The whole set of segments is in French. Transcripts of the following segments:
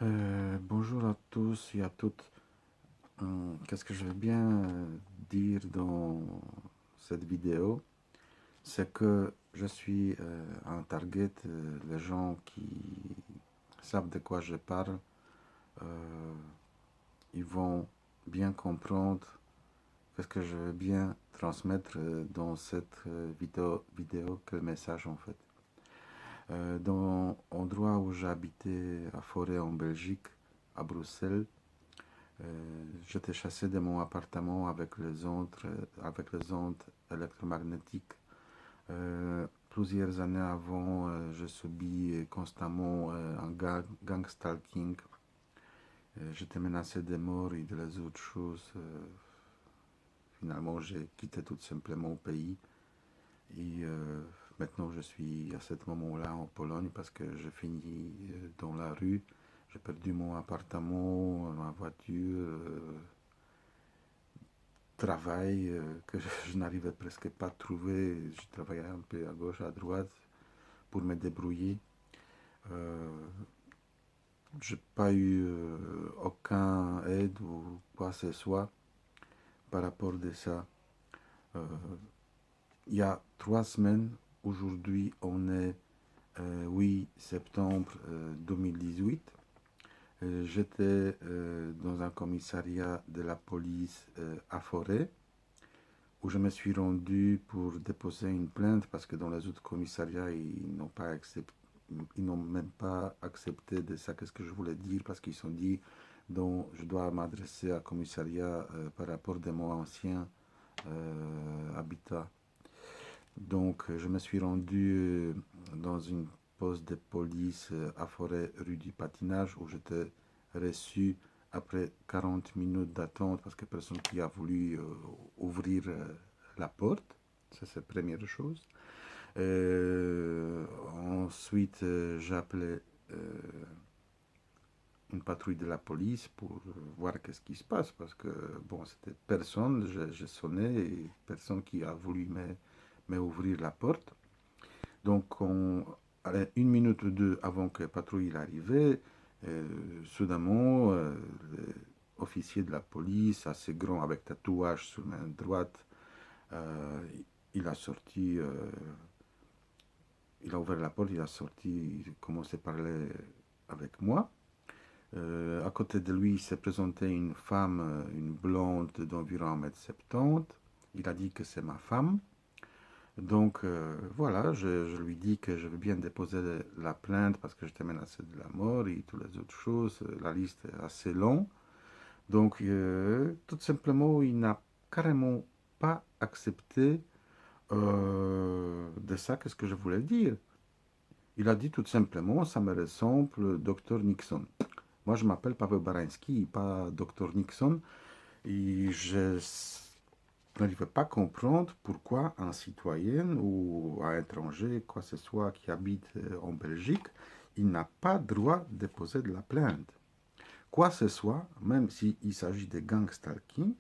Bonjour à tous et à toutes. Qu'est-ce que je vais bien dire dans cette vidéo? C'est que je suis un target, les gens qui savent de quoi je parle, euh, ils vont bien comprendre ce que je veux bien transmettre dans cette vidéo, quel message en fait. Dans l'endroit où j'habitais à Forêt en Belgique, à Bruxelles, j'étais chassé de mon appartement avec les ondes électromagnétiques. Plusieurs années avant, je subis constamment un gang stalking. J'étais menacé de mort et de les autres choses. Finalement, j'ai quitté tout simplement le pays. Et maintenant, je suis à ce moment-là en Pologne parce que je finis dans la rue. J'ai perdu mon appartement, ma voiture, travail que je n'arrivais presque pas à trouver. Je travaillais un peu à gauche, à droite pour me débrouiller. Euh, je n'ai pas eu aucun aide ou quoi que ce soit par rapport à ça. Euh, il y a 3 semaines, aujourd'hui on est 8 septembre 2018. J'étais dans un commissariat de la police à Forêt où je me suis rendu pour déposer une plainte parce que dans les autres commissariats, ils n'ont même pas accepté de ça, qu'est-ce que je voulais dire, parce qu'ils ont dit donc je dois m'adresser à commissariat par rapport de mon ancien habitat. Donc je me suis rendu dans une poste de police à Forêt rue du Patinage où j'étais reçu après 40 minutes d'attente parce que personne qui a voulu ouvrir la porte. Ça, c'est la première chose. Ensuite, j'ai appelé une patrouille de la police pour voir qu'est-ce qui se passe parce que, bon, c'était personne. J'ai sonné et personne qui a voulu me ouvrir la porte. Donc, allez, 1 minute ou deux avant que la patrouille arrive, soudainement, l'officier de la police, assez grand, avec tatouage sur la main droite, euh, il a sorti, il a ouvert la porte, il a sorti, il commençait à parler avec moi. À côté de lui s'est présentée une femme, une blonde d'environ 1,70 m. Il a dit que c'est ma femme. Donc voilà, je lui dis que je veux bien déposer la plainte parce que j'étais menacé de la mort et toutes les autres choses. La liste est assez longue. Donc tout simplement, il n'a carrément pas accepté de ça, qu'est-ce que je voulais dire. Il a dit tout simplement, ça me ressemble Dr Nixon. Moi, je m'appelle Pavel Barański, pas Dr Nixon. Et je n'arrive pas à comprendre pourquoi un citoyen ou un étranger, quoi que ce soit, qui habite en Belgique, il n'a pas droit de déposer de la plainte. Quoi que ce soit, même s'il s'agit de gang stalking,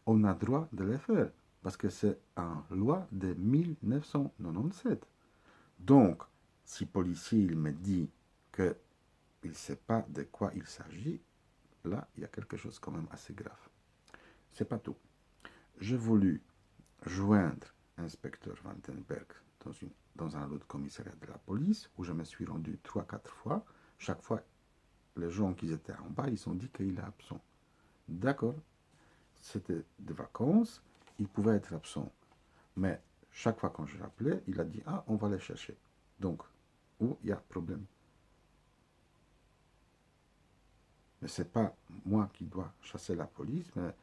on a droit de le faire, parce que c'est une loi de 1997. Donc, si le policier il me dit qu'il ne sait pas de quoi il s'agit, là, il y a quelque chose quand même assez grave. C'est pas tout. J'ai voulu joindre inspecteur Vandenberg dans un autre commissariat de la police où je me suis rendu 3 4 fois. Chaque fois, les gens qui étaient en bas, ils ont dit qu'il est absent. D'accord, c'était des vacances, il pouvait être absent. Mais chaque fois quand je l'appelais, il a dit ah, on va les chercher. Donc, où il y a problème. Mais ce n'est pas moi qui dois chasser la police, mais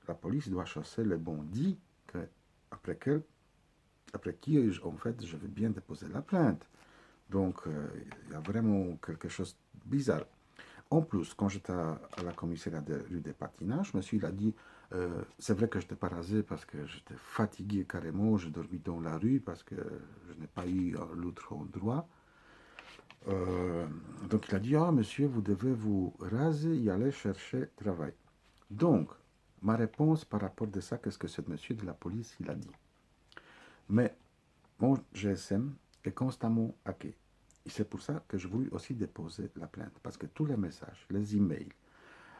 la police doit chasser les bandits après, après qui, en fait, je vais bien déposer la plainte. Donc, il y a vraiment quelque chose de bizarre. En plus, quand j'étais à la commissariat de rue des Patinages, monsieur il a dit, c'est vrai que je n'étais pas rasé parce que j'étais fatigué carrément, je dormis dans la rue parce que je n'ai pas eu l'autre endroit. Euh, donc il a dit, ah monsieur, vous devez vous raser et aller chercher travail. Donc, ma réponse par rapport à ça, qu'est-ce que ce monsieur de la police, il a dit. Mais mon GSM est constamment hacké. Et c'est pour ça que je voulais aussi déposer la plainte, parce que tous les messages, les emails,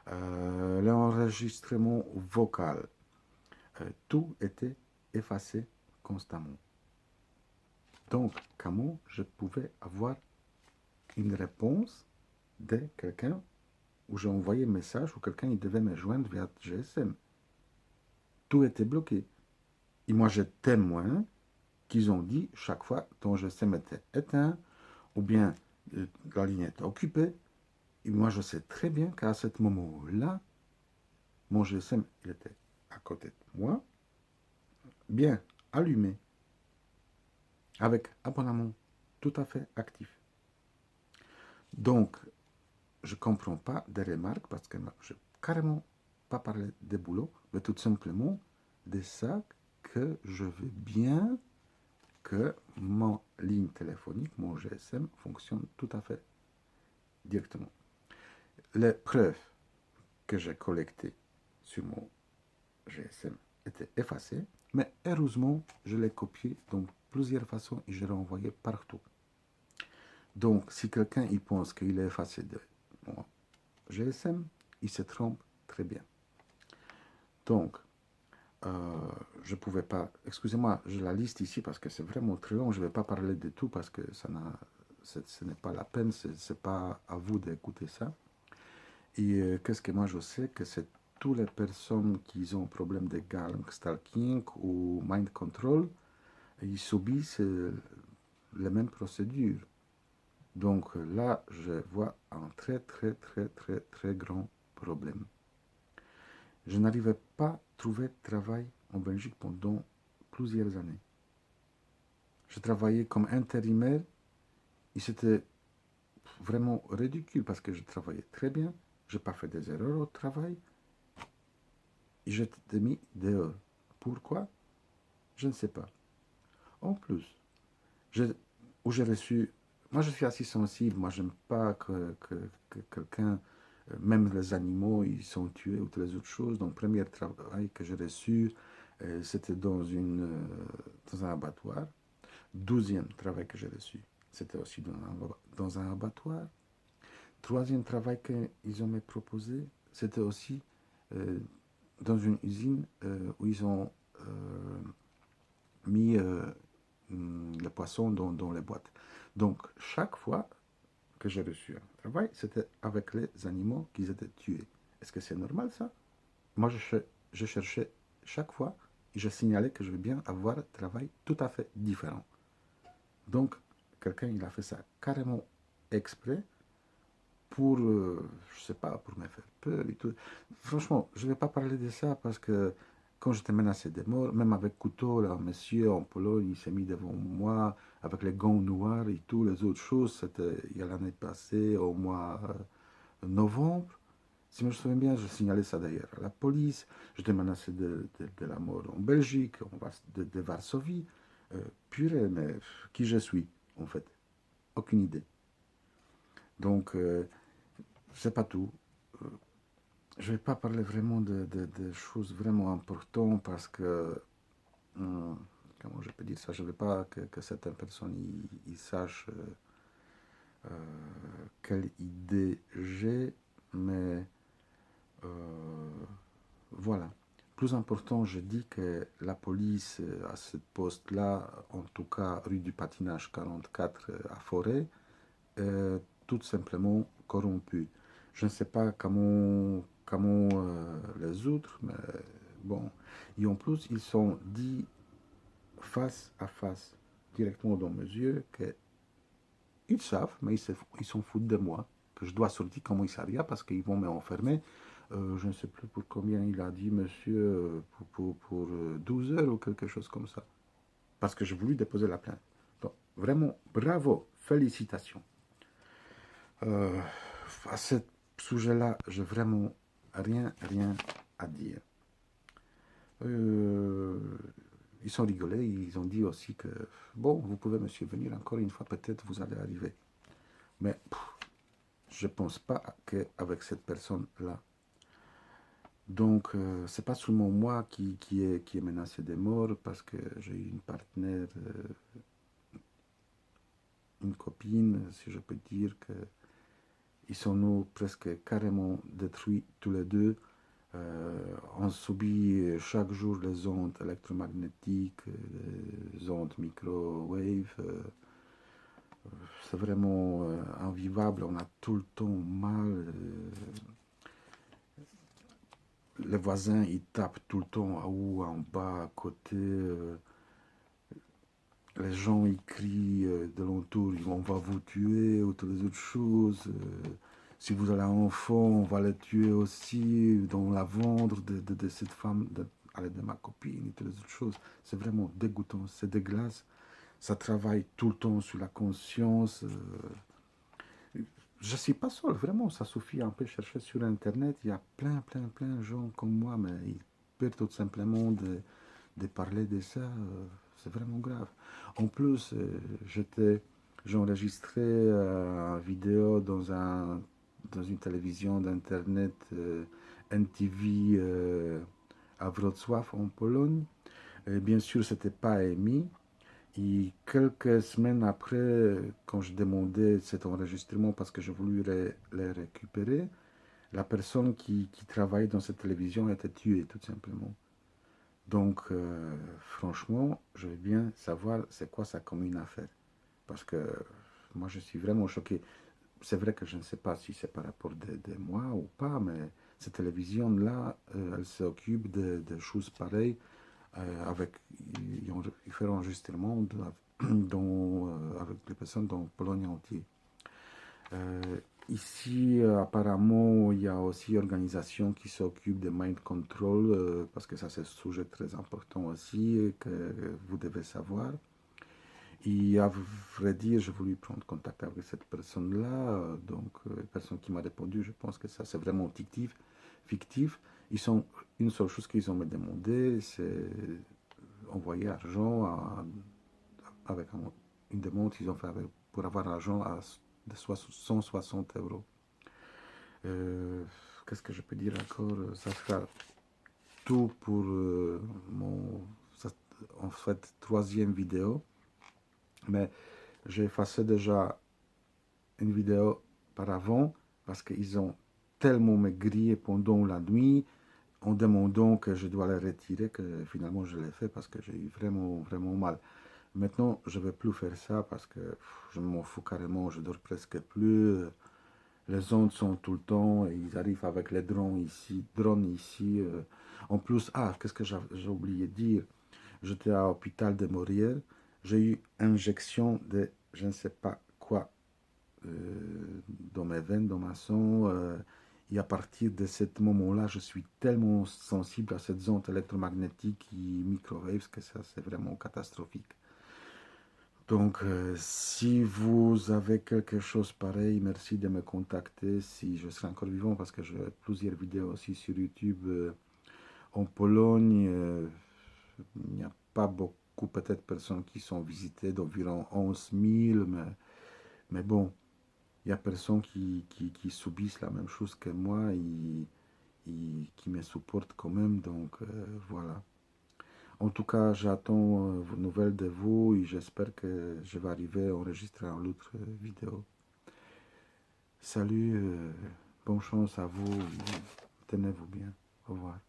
l'enregistrement vocal, tout était effacé constamment. Donc, comment je pouvais avoir une réponse de quelqu'un où j'ai envoyé un message où quelqu'un il devait me joindre via GSM? Tout était bloqué. Et moi, j'ai témoin qu'ils ont dit chaque fois ton GSM était éteint ou bien la ligne était occupée. Et moi, je sais très bien qu'à ce moment-là, mon GSM il était à côté de moi, bien allumé, avec abonnement tout à fait actif. Donc, je ne comprends pas des remarques parce que je n'ai carrément pas parlé des boulots, mais tout simplement de ça que je veux bien que mon ligne téléphonique, mon GSM, fonctionne tout à fait directement. Les preuves que j'ai collectées sur mon GSM étaient effacées, mais heureusement, je l'ai copié dans plusieurs façons et je l'ai envoyé partout. Donc, si quelqu'un il pense qu'il est effacé de mon GSM, il se trompe très bien. Donc, je ne pouvais pas, excusez-moi, je la liste ici parce que c'est vraiment très long, je ne vais pas parler de tout parce que ce n'est pas la peine, ce n'est pas à vous d'écouter ça. Et qu'est-ce que moi je sais, que c'est toutes les personnes qui ont un problème de gang stalking ou mind control, ils subissent les mêmes procédures. Donc là, je vois un très très très très très grand problème. Je n'arrivais pas à trouver de travail en Belgique pendant plusieurs années. Je travaillais comme intérimaire et c'était vraiment ridicule parce que je travaillais très bien, je n'ai pas fait des erreurs au travail et j'étais mis dehors. Pourquoi? Je ne sais pas. En plus, où j'ai reçu. Moi, je suis assez sensible. Moi, j'aime pas que quelqu'un, même les animaux, ils sont tués ou toutes les autres choses. Donc, le premier travail que j'ai reçu, c'était dans un abattoir. 12e travail que j'ai reçu, c'était aussi dans un abattoir. Troisième travail qu'ils ont me proposé, c'était aussi euh, dans une usine où ils ont mis les poissons dans les boîtes. Donc, chaque fois que j'ai reçu un travail, c'était avec les animaux qui étaient tués. Est-ce que c'est normal ça? Moi, je cherchais chaque fois et je signalais que je veux bien avoir un travail tout à fait différent. Donc, quelqu'un, il a fait ça carrément exprès pour, je sais pas, pour me faire peur et tout. Franchement, je ne vais pas parler de ça parce que quand j'étais menacé de mort, même avec couteau, là, un monsieur en Pologne, il s'est mis devant moi avec les gants noirs et tout, les autres choses, c'était il y a l'année passée, au mois novembre. Si je me souviens bien, je signalais ça d'ailleurs à la police. J'étais menacé de la mort en Belgique, de Varsovie. Purée, mais qui je suis, en fait? Aucune idée. Donc, c'est pas tout. Euh, je vais pas parler vraiment de choses vraiment importantes parce que, comment je peux dire ça, je ne veux pas que certaines personnes ils sachent quelle idée j'ai, mais voilà. Plus important, je dis que la police à ce poste-là, en tout cas rue du Patinage 44 à Forêt, est tout simplement corrompue. Je ne sais pas comment les autres, mais bon. Et en plus, ils sont dit face à face, directement dans mes yeux, qu'ils savent, mais ils s'en foutent de moi, que je dois sortir comme ils savent parce qu'ils vont m'enfermer. Je ne sais plus pour combien il a dit, monsieur, pour 12 heures ou quelque chose comme ça. Parce que j'ai voulu déposer la plainte. Donc, vraiment, bravo, félicitations. Euh, à ce sujet-là, j'ai vraiment rien à dire. Euh, ils sont rigolés, ils ont dit aussi que, bon, vous pouvez, monsieur, venir encore une fois, peut-être vous allez arriver. Mais je ne pense pas qu'avec cette personne-là. Donc, c'est pas seulement moi qui est menacé de mort parce que j'ai eu une partenaire une copine, si je peux dire que ils sont nous presque carrément détruits tous les deux. On subit chaque jour les ondes électromagnétiques, les ondes microwave. C'est vraiment invivable. On a tout le temps mal. Les voisins, ils tapent tout le temps en haut, en bas, à côté. Les gens, ils crient de l'entour, on va vous tuer, ou toutes les autres choses. Si vous avez un enfant, on va le tuer aussi, dans la vendre de cette femme, de ma copine, et toutes les autres choses. C'est vraiment dégoûtant, c'est dégueulasse. Ça travaille tout le temps sur la conscience. Je ne suis pas seul, vraiment, ça suffit un peu chercher sur Internet. Il y a plein de gens comme moi, mais ils peuvent tout simplement de parler de ça. C'est vraiment grave. En plus, j'ai enregistré une vidéo dans une télévision d'Internet NTV à Wrocław, en Pologne. Et bien sûr, ce n'était pas émis. Et quelques semaines après, quand je demandais cet enregistrement parce que je voulais les récupérer, la personne qui travaillait dans cette télévision était tuée, tout simplement. Donc, franchement, je veux bien savoir c'est quoi ça comme une affaire. Parce que moi, je suis vraiment choqué. C'est vrai que je ne sais pas si c'est par rapport de moi ou pas, mais cette télévision-là, elle s'occupe de choses pareilles avec, il fait l'enregistrement avec les personnes dans Pologne entière. Ici, apparemment, il y a aussi une organisation qui s'occupe de mind control, parce que ça, c'est un sujet très important aussi, que vous devez savoir. Et à vrai dire, j'ai voulu prendre contact avec cette personne-là. Donc, la personne qui m'a répondu, je pense que ça, c'est vraiment fictif. Une seule chose qu'ils ont me demandé, c'est envoyer argent avec une demande qu'ils ont fait pour avoir l'argent de 160 euros. Qu'est-ce que je peux dire encore? Ça sera tout pour en fait, troisième vidéo. Mais j'ai effacé déjà une vidéo par avant parce qu'ils ont tellement me grillé pendant la nuit en demandant que je dois les retirer que finalement je l'ai fait parce que j'ai eu vraiment mal. Maintenant, je ne vais plus faire ça parce que je m'en fous carrément, je dors presque plus. Les ondes sont tout le temps et ils arrivent avec les drones ici. En plus, qu'est-ce que j'ai oublié de dire? J'étais à l'hôpital de Morières. J'ai eu injection de je ne sais pas quoi dans mes veines, dans ma sang. Et à partir de ce moment-là, je suis tellement sensible à cette zone électromagnétique et microwave que ça, c'est vraiment catastrophique. Donc, si vous avez quelque chose pareil, merci de me contacter si je serai encore vivant parce que j'ai plusieurs vidéos aussi sur YouTube. En Pologne, il n'y a pas beaucoup peut-être personnes qui sont visitées, d'environ 11 000, mais bon, il y a personnes qui subissent la même chose que moi et qui me supportent quand même, donc voilà. En tout cas, j'attends vos nouvelles de vous et j'espère que je vais arriver à enregistrer une autre vidéo. Salut, bonne chance à vous, tenez-vous bien, au revoir.